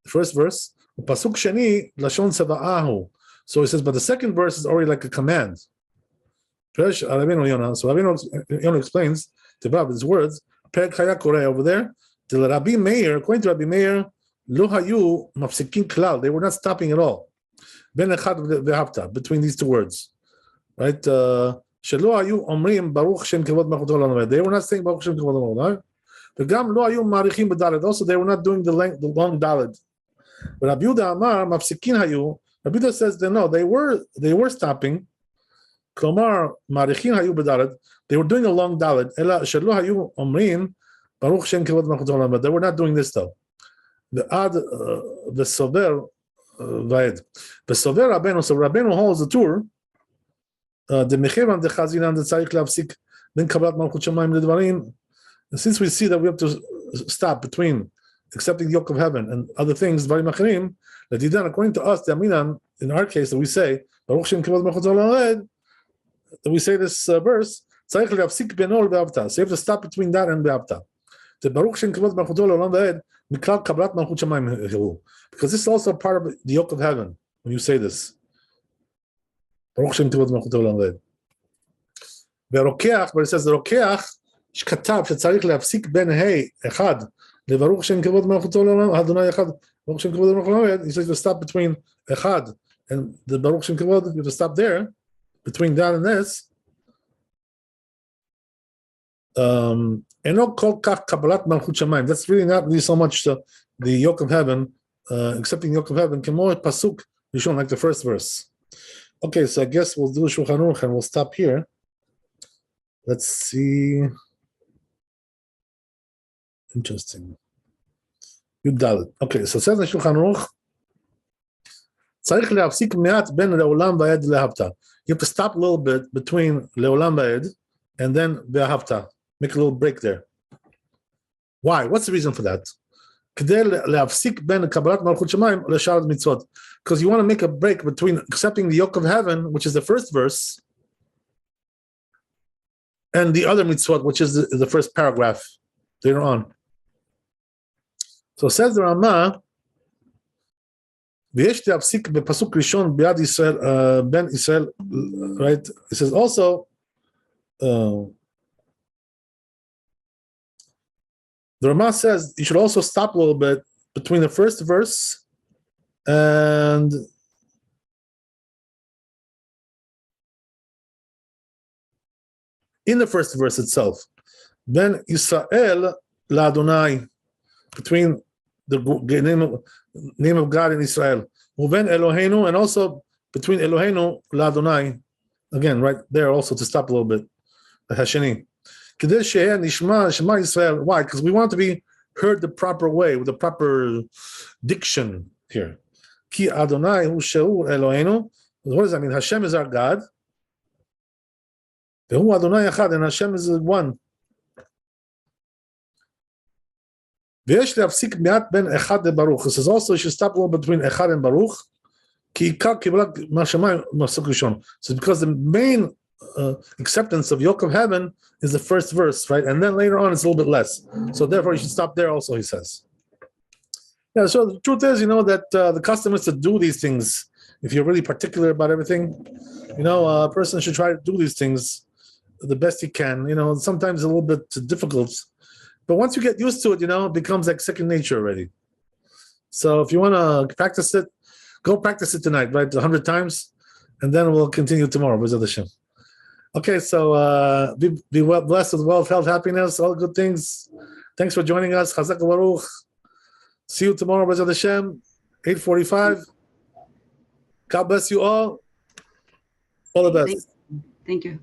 the first verse, ופסוק שני, לשון צבאהו. So he says, but the second verse is already like a command. So Rabbeinu Yonah explains to Bob his words, פרק חיה קורא over there, till Rabbi Meir, according to Rabbi Meir, לא היו מפסיקים כלל, they were not stopping at all. בין אחד ואהבת, between these two words. Right? שלא היו אומרים ברוך שם כבוד מלכותו לעולם ועד. They were not saying ברוך שם כבוד מלכותו לעולם ועד. וגם לא היו מעריכים בדלת. Also they were not doing the long דלת. ורבי יהודה אמר, מפסיקים היו, רבי יהודה says that no, they were stopping, כלומר, מעריכים היו בדלת, they were doing a long דלת, אלא שלא היו אומרים ברוך שם כבוד מלכותו לעולם ועד. They were not doing this though. ועד וסובר ועד. וסובר רבנו, so רבנו holds the tour, דמחירן דחזינן דצריך להפסיק בין קבלת מלכות שמיים לדברים. Since we see that we have to stop between accepting the yoke of heaven and other things, דברים אחרים, לדידן, according to us, דאמינן, in our case, that we say, ברוך שם כבוד מלכות העולם ועד, that we say this verse, צריך להפסיק בינו לבאהבת. So you have to stop between that and באהבת. ברוך שם כבוד מלכותו לעולם ועד, מכלל קבלת מלכות שמיים הוא. Because this is also part of the yoke of heaven, when you say this. ברוך שם כבוד מלכותו לעולם ועד. והרוקח, but it says, הרוקח, שכתב שצריך להפסיק בין אחד לברוך שם כבוד מלכותו לעולם, אדוני אחד, ברוך שם כבוד מלכותו לעולם ועד, he says to stop between אחד and the ברוך שם כבוד, you have to stop there, between that and this. אינו כל כך קבלת מלכות שמיים. That's really not really so much the yoke of heaven, accepting the yoke of heaven, כמו פסוק ראשון, like the first verse. Okay, so I guess we'll do Shulchan Aruch and we'll stop here. Let's see. Interesting. י"ד. Okay, so it says in Shulchan Aruch, צריך להפסיק מעט בין לעולם ועד לאהבת. You have to stop a little bit between לעולם ועד and then באהבת. Make a little break there. Why? What's the reason for that? כדי להפסיק בין קבלת מלכות שמיים לשאר המצוות. Because you want to make a break between accepting the yoke of heaven, which is the first verse, and the other mitzvot, which is the first paragraph later on. So says the Ramah, ויש להפסיק בפסוק ראשון ביד ישראל, בין ישראל, right? It says also, the Ramah says you should also stop a little bit between the first verse and in the first verse itself. Then Israel la Adonai, between the name of God and Israel. Uven Eloheinu, and also between Eloheinu la Adonai. Again, right there also to stop a little bit. Hasheni. Shema Israel. Why? Because we want to be heard the proper way, with the proper diction here. Ki Adonai hu shehu Eloheinu. What does that mean? Hashem is our God. Vehu Adonai echad, and Hashem is one. ויש להפסיק מעט בין אחד לברוך. It says also you should stop a little between אחד and ברוך. כי עיקר קבלת מהשמיים מהפסוק ראשון. So because the main acceptance of yoke of heaven is the first verse, right? And then later on it's a little bit less. So therefore you should stop there also, he says. Yeah, so the truth is, that the custom is to do these things. If you're really particular about everything, a person should try to do these things the best he can. Sometimes a little bit difficult. But once you get used to it, it becomes like second nature already. So if you want to practice it, go practice it tonight, right? 100 times, and then we'll continue tomorrow. B'ezrat Hashem. Okay, so be well, blessed with wealth, health, happiness, all good things. Thanks for joining us. Chazak Baruch. See you tomorrow, B'ezrat Hashem, 8:45. God bless you all. All the best. Thank you.